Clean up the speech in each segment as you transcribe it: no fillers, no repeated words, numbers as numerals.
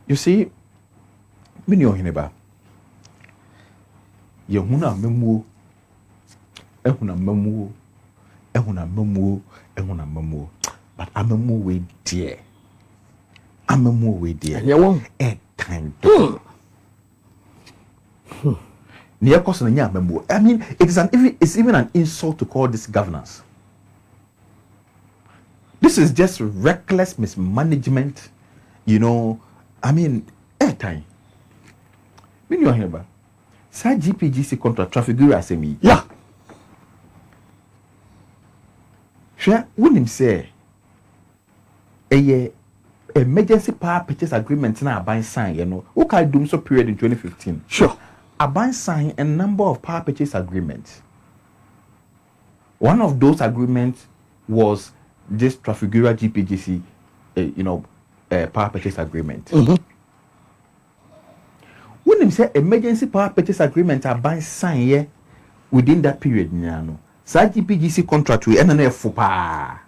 You see, many of hineba. Yehuna memu, ehuna memu, ehuna memu, ehuna memu. But I'm a move with dear. I'm a move with dear. You won't time. Near cost and yeah, I mean, it's even an insult to call this governance. This is just reckless mismanagement, you know. I mean, airtime. When you're here, but say GPGC contract traffic guru as me. Yeah. Sure, wouldn't him say a emergency power purchase agreement now by sign, you know. Who can do so period in 2015? Sure. Aban signed a number of power purchase agreements. One of those agreements was this Trafigura GPGC, power purchase agreement. Mm-hmm. When they say emergency power purchase agreement Aban signed within that period, so GPGC contract with NNF FUPA.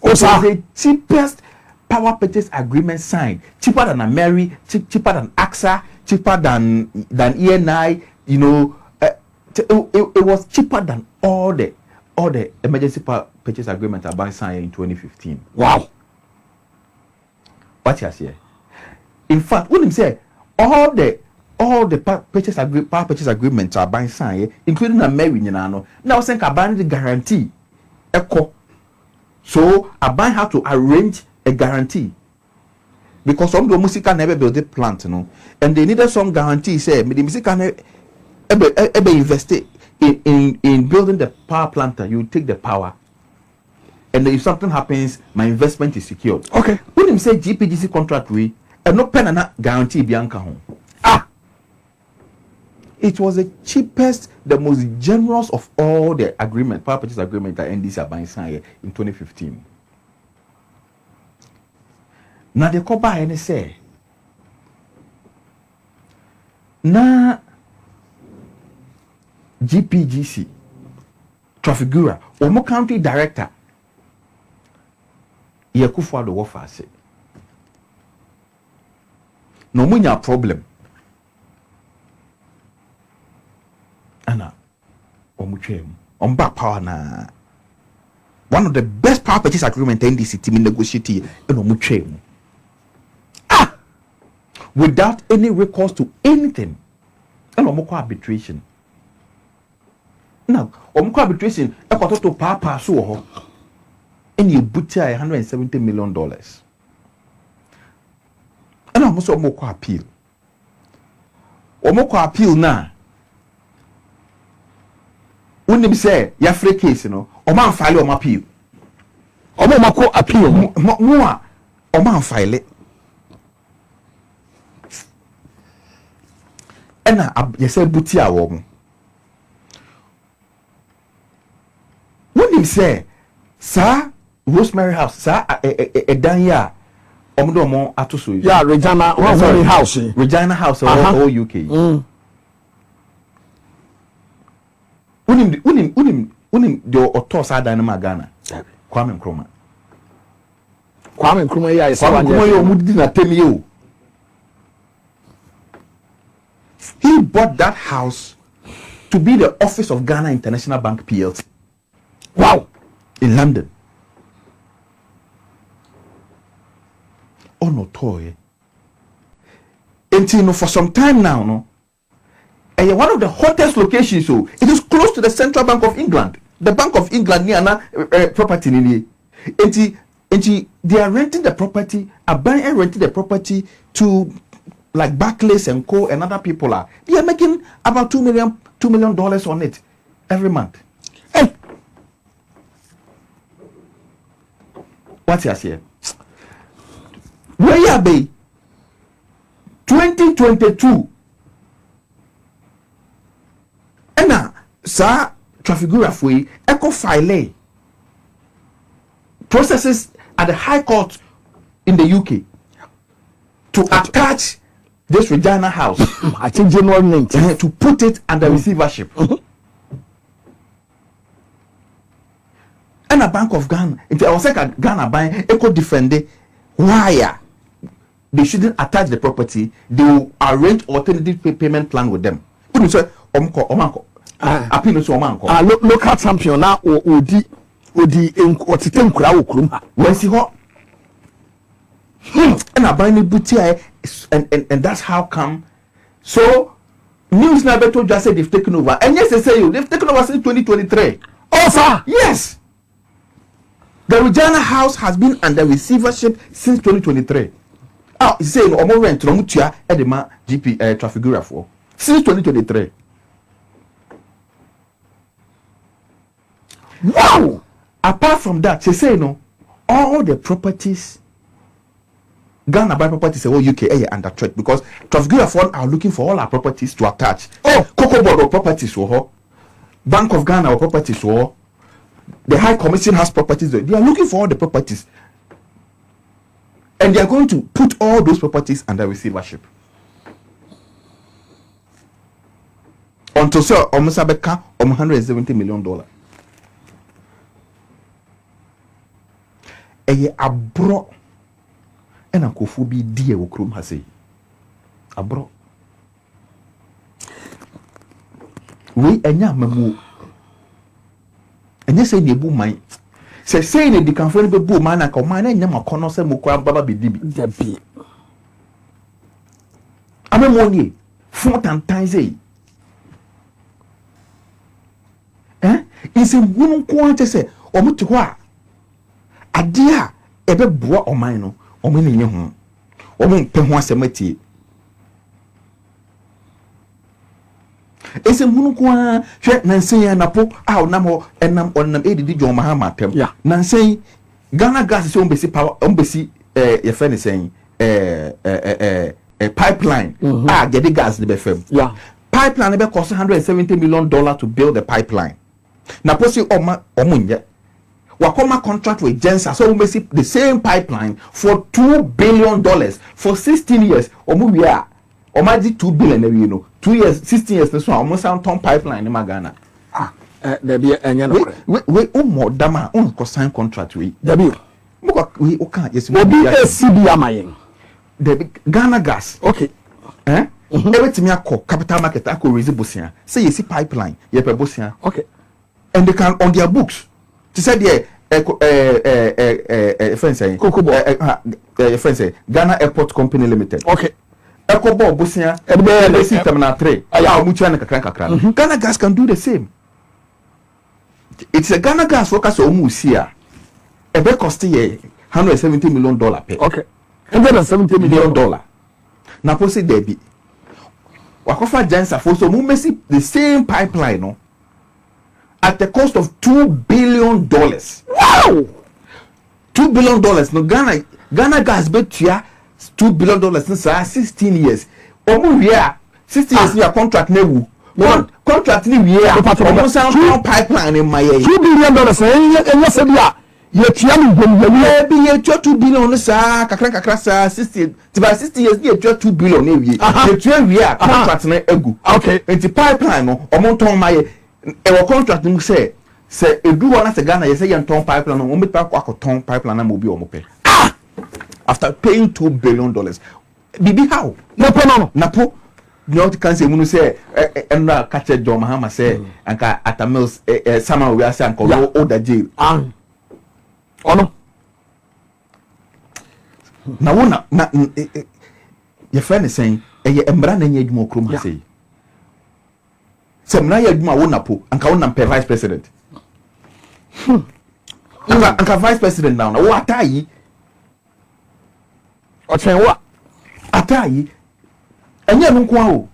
It's the cheapest power purchase agreement signed, cheaper than Ameri, cheaper than AXA, cheaper than ENI, you know. It was cheaper than all the emergency power purchase agreements are by signed in 2015. Wow. What you say? In fact, when him say all the power purchase agreements are by signed, including Ameri, you know, now saying Aban the guarantee, echo. So Aban had to arrange a guarantee. Because some of the music never build a plant, you know, and they needed some guarantee. Say, the music can invest in building the power plant. You take the power, and if something happens, my investment is secured. Okay. When him say GPGC contract we, and no pen and not guarantee Bianca home. It was the cheapest, the most generous of all the agreement, power purchase agreement that NDC are buying signed in 2015. Now the coba and say na GPGC Trafigura Omo County Director Yekufu the warfare say no munya problem ana omutwem omba power na one of the best power purchase agreement NDC team negotiate and omutwem without any recourse to anything. And omoko arbitration. Now, omoko arbitration, a quarter to power so and you butcher $170 million. And I'm also omoko appeal. Omoko appeal now. When they say your free case, you know, Oman file on appeal. Omoko appeal. More Oman file it. And you say butia wom. When him say, sir, Rosemary House, sir, a danya, omodo atoso. Yeah, Regina Rosemary House. Regina House, all UK. Unim the otosa dynama Ghana. Kwame Nkrumah. Kwame Nkrumah ya is Kwame Nkrumah yo mudi na temi. He bought that house to be the office of Ghana International Bank PLC. Wow. In London. Oh no toy. Until for some time now, no. And one of the hottest locations, so it is close to the Central Bank of England. The Bank of England near property in the they are renting the property, buying and renting the property to like Barclays and Co. and other people are. They are making about $2 million on it every month. Hey, what's your say? Where are they? 2022. And now, sir, Trafigura Fui, Echo File processes at the High Court in the UK to attach this Regina House. I think January 19th. To put it under receivership. And a Bank of Ghana, if I was like a Ghana buying, Echo defend wire they shouldn't attach the property. They will arrange alternative payment plan with them. Omanko. Appeal to Omanko. Local champion now Odi Otitem Kura Ukruma. When see what? And I buy booty and that's how come. So news never told just say they've taken over. And yes, they say they've taken over since 2023. Oh, sir. Yes. The Regina House has been under receivership since 2023. Ah, you say no more rent no mutua edema GP traffic for since 2023. Wow! Apart from that, they say no, all the properties, Ghana buy properties in UK under threat because traffic are looking for all our properties to attach. Oh, Cocoa Board of properties for Bank of Ghana or properties for the High Commission has properties. They are looking for all the properties. And they are going to put all those properties under receivership. Until so, almost $170 million. Abro and a kofubi dear Wokrum has say. Abro. We and Yamamu. And you say the boom mine. Say they can find the boom man and command and Yama Conos and Mukra Baba be dibi. I'm a money. 4 times a. It's a woman quantity say, or mutua. Adia ebe boa oman no oman ni ho oman pe ho asemati ese hunu kwa hwe nansen ya napo a onam ho enam onam edidi John Mahama tem nansen Ghana gas se ombesi power ombesi ye fe ne sen pipeline get the gas ne be fam pipeline be cost $170 million to build the pipeline na posi omunye Wakoma contract with Mensa, so we see the same pipeline for $2 billion for 16 years. We are already $2 billion, you know. 2 years, 16 years. So almost a ton pipeline in Magana. There be we more dama sign contract we. There be we okay. Yes, we be CB the Ghana gas. Okay. Everything you call capital market, I could raise Bosia. Say you see pipeline, you have Bosia. Okay. And they can on their books. She said, Ghana Airport Company Limited. Okay. Ecobo Bosia, Terminal 3. Ghana Gas can do the same. It's a Ghana Gas workers or Musia. A bit cost $170 million pay. Okay. $170 million. Now, post Debbie. Wakofa Jansa for so Mumesi the same pipeline, no? At the cost of $2 billion. Wow! $2 billion. No Ghana Gas bet here $2 billion since 16 years. Omu here 16 years your contract newu. Contract ni here. Omu sound pipeline in my $2 billion. And yes, you maybe you $2 billion sa kakra sa 60 by 60 years you $2 billion you contract na egu. Okay. And the pipeline no omu ton my a contract say edu one as Ghana you say you ton pipeline no we pa ton pipeline na mo bi o mo pe after paying $2 billion bibi how napo you can say munu say na catch John Mahama say anka atamils sama we say anka o da jail ono na wona na your friend is saying e embra na nya adwuma okrom ha say Semna ya adwuma wona po anka wona pe vice president anka vice president now na wo atayi o chen wa atayi enye no nko awo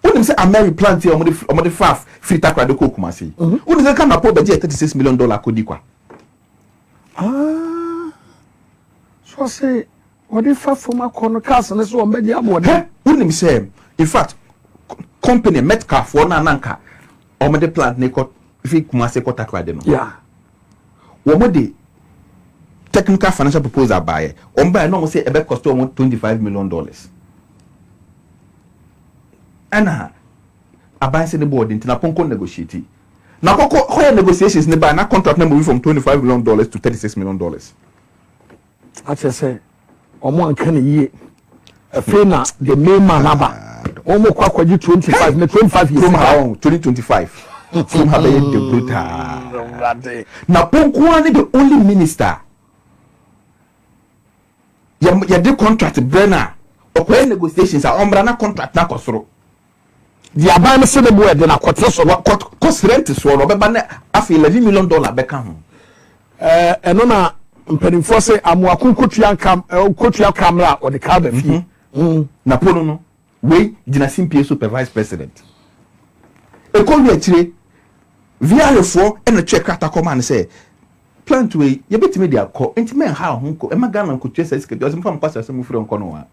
wonim say Ameri plant here omode faf filter kwade ko kuma say wonim say kana po budget $36 million kodi kwa so say what if for my corner cast and so on be abode wonim say in fact company Metcalf for nanka omode plant ne ko fi kuma say kota kwade no womode technical financial proposal buy buy no say ebe cost $25 million ana aban say the board intina ponko negotiate na koko negotiations ne buy na contract na move from $25 million to $36 million I just say omo anka ne yie Fena, the main man, almost quite 25, 25 years. From how 2025. From how they the brutal. Now, Ponkwani, the only minister. You did contract Brenner. Or when negotiations are umbrella contract now, Cosro. The Abama said the word, then I cost rent is one, but I feel $11 million Beckham. And on Pennyforce, I'm walking Cotia camera or the cabin. Napoleon, we Dinasim P. Supervice President. A call me a tree. VR4 and a check at a command say, Plant way, you bet me their call, and men how Hunko, and my gun could just escape, doesn't from Pastor some from Konoa.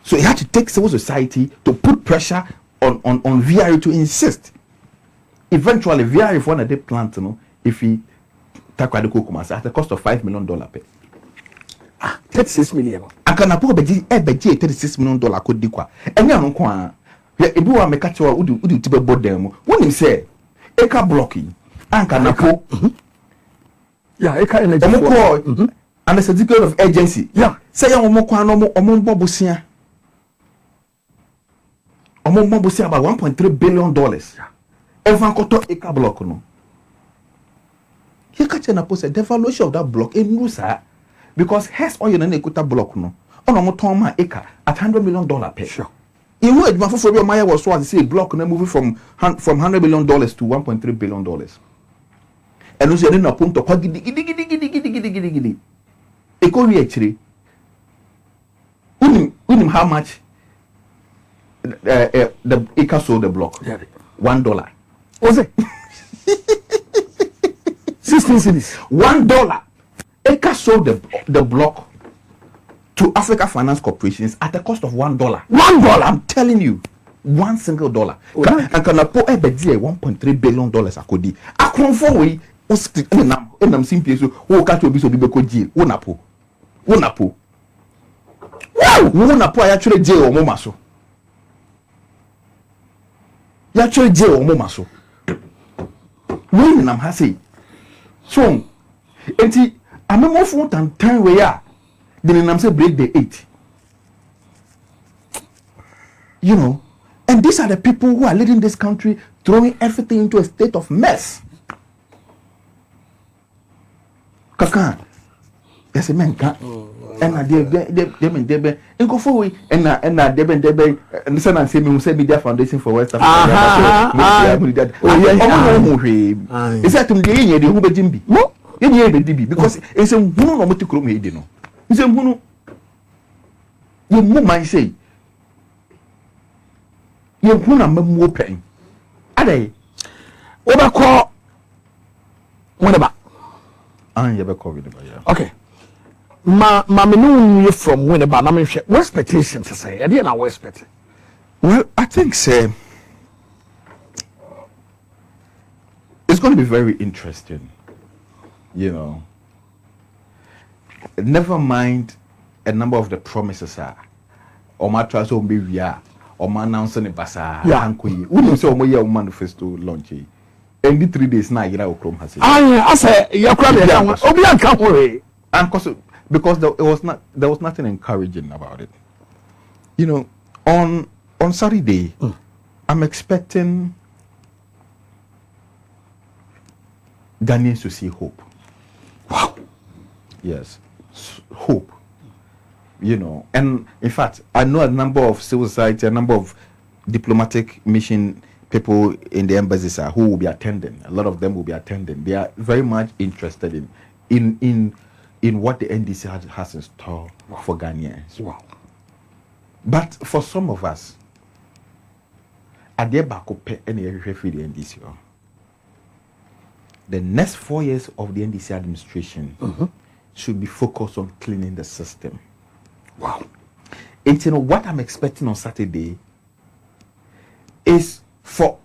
So he had to take civil society to put pressure on VR to insist. Eventually, VR if one of the plant, you know, if he tackle the Kokumas at the cost of $5 million pay. 36 million. I can afford $36 million could dequa. And now, if you want to catch you, would you to board them? When you say, Eka blocking, and can Napo, yeah, Eka and and the certificate of agency. Yeah, say I'm more Bobusia. Bobusia about $1.3 billion. Everyone got to Eka block. No, you catch an opposite the valuation of that block in Musa because has all your Nekuta block. No, on a Motoma Eka at $100 million pay. Sure. In word, my for Maya was so to say block and moving from $100 million to $1.3 billion. And also in a point of giddy. Eco actually. Unim how much the Eka sold the block? $1. Was it? 16 cities. $1. Eka sold the block to Africa Finance Corporations at the cost of $1. $1, I'm telling you. $1 single dollar. And can I put a $1.3 billion akodi. I come forward. And I'm simply so. Who catch you? Be so be jail. Unapo. Wow. Unapo. I actually jail or momaso. You actually jail or momaso. When I'm happy. So, enti I'm more phone than 10 we are. Then I'm say break the 8. You know, and these are the people who are leading this country, throwing everything into a state of mess. Kaka, yes, a man can't. And I debe, and go forward, and debe, and the son and say, we say Media Foundation for West Africa. Is that to me, the Hubert Jimby? No, because it's a woman of Mutikrum, you know. It's a woman. You might say, you're one of them whooping. Are they? Overcall. What about? I never covered it. Okay. Mamma from when about I mean, what expectation to say? I didn't know what expect. Well, I think say it's going to be very interesting. You know, never mind a number of the promises are. Or my trust will be via or my announcing a basa. Yeah, we say my manifesto launch. And the 3 days now, you know, Chrome has it. I say, you're crying. And because there was nothing encouraging about it. You know, on Saturday, I'm expecting Ghanaians to see hope. Wow. Yes, hope. You know, and in fact, I know a number of civil society, a number of diplomatic mission people in the embassies who will be attending. A lot of them will be attending. They are very much interested in what the NDC has in store for Ghanaians. Wow. But for some of us, the NDC, the next 4 years of the NDC administration should be focused on cleaning the system. Wow. And you know what I'm expecting on Saturday is for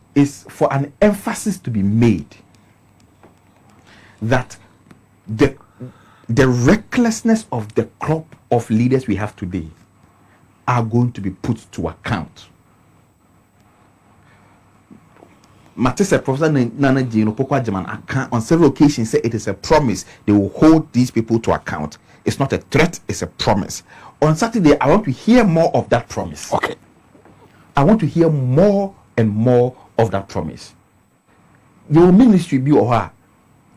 an emphasis to be made that the recklessness of the crop of leaders we have today are going to be put to account. Matisa Professor Nana Jino Pokwa Jaman on several occasions said it is a promise they will hold these people to account. It's not a threat, it's a promise. On Saturday, I want to hear more of that promise. Okay. I want to hear more and more of that promise. Your ministry be or her,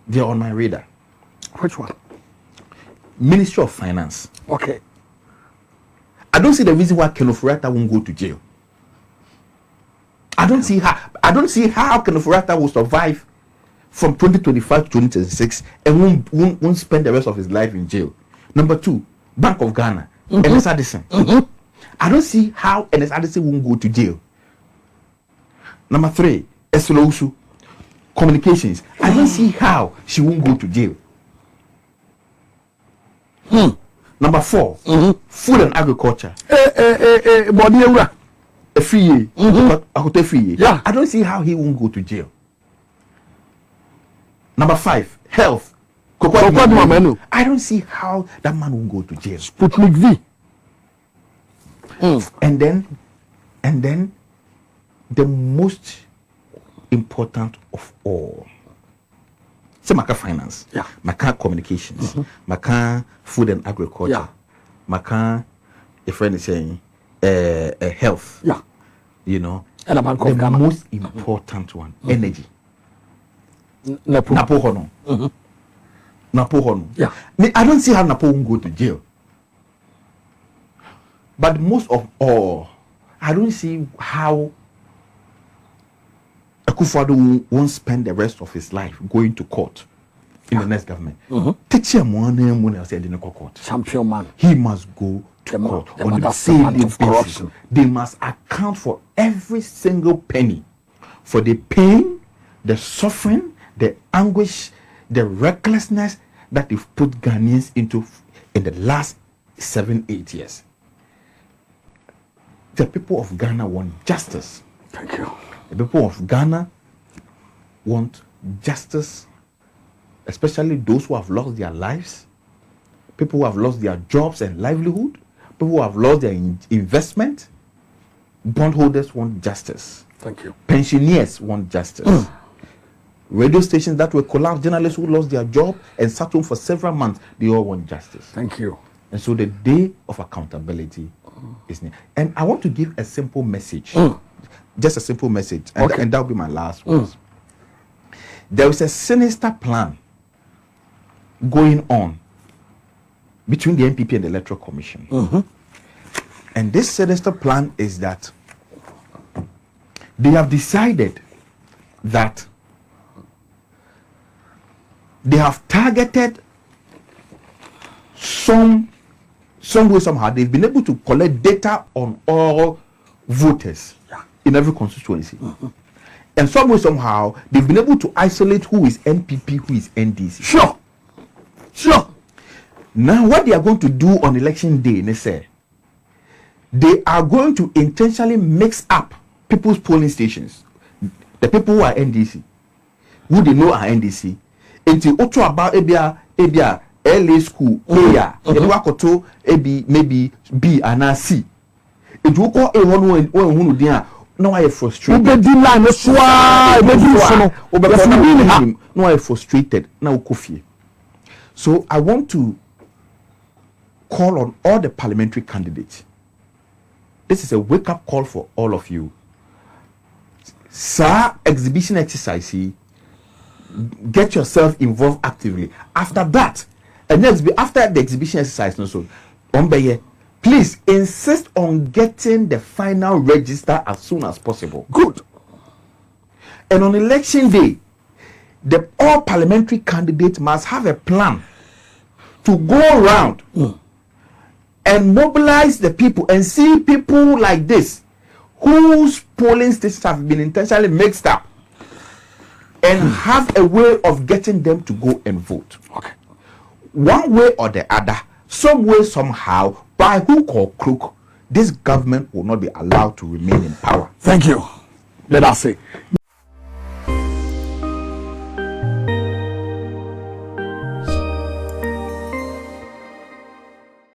they're on my radar. Which one? Ministry of Finance. Okay. I don't see the reason why Kenneth Furata won't go to jail. I don't see how Kenneth Furata will survive from 2025 to 2026 and won't spend the rest of his life in jail. Number 2, Bank of Ghana, Ernest Addison. I don't see how Ernest Addison won't go to jail. Number 3, Eslosu, Communications. I don't see how she won't go to jail. Number 4, Food and Agriculture. A free year. Yeah. I don't see how he won't go to jail. Number 5, Health. I don't see how that man won't go to jail. Sputnik V. And then the most important of all. So Maka Finance, yeah. Maka Communications, Maka Food and Agriculture, yeah. Maka, a friend is saying, health. Yeah. You know, and the most important one, energy. Napo Hono. Napo Hono. Yeah. I don't see how Napo won't go to jail. But most of all, I don't see how Akufo-Addo won't spend the rest of his life going to court in the next government. Champion man. He must go to court on the same basis. They must account for every single penny, for the pain, the suffering, the anguish, the recklessness that they've put Ghanaians into in the last 7-8 years. The people of Ghana want justice. Thank you. The people of Ghana want justice, especially those who have lost their lives, people who have lost their jobs and livelihood, people who have lost their investment. Bondholders want justice. Thank you. Pensioners want justice. Radio stations that will collapse, journalists who lost their job and sat home for several months, they all want justice. Thank you. And so the day of accountability is near. And I want to give a simple message. Just a simple message. And that will be my last words. There is a sinister plan going on between the NPP and the Electoral Commission. And this sinister plan is that they have decided that they have targeted some way, somehow. They've been able to collect data on all voters in every constituency. And some way, somehow, they've been able to isolate who is NPP, who is NDC. Sure. Now, what they are going to do on election day, they say, they are going to intentionally mix up people's polling stations. The people who are NDC, who they know are NDC, until auto about ebia LA school area, to maybe B and C. It will call a one who dia. No, I frustrated. No, I frustrated. Now, Kofi. So I want to call on all the parliamentary candidates. This is a wake-up call for all of you. Sir, exhibition exercise. Get yourself involved actively. After that, and after the exhibition exercise, please insist on getting the final register as soon as possible. Good. And on election day, all parliamentary candidates must have a plan to go around and mobilize the people and see people like this whose polling stations have been intentionally mixed up and have a way of getting them to go and vote. Okay. One way or the other, some way, somehow, by hook or crook, this government will not be allowed to remain in power. Thank you. Let us say.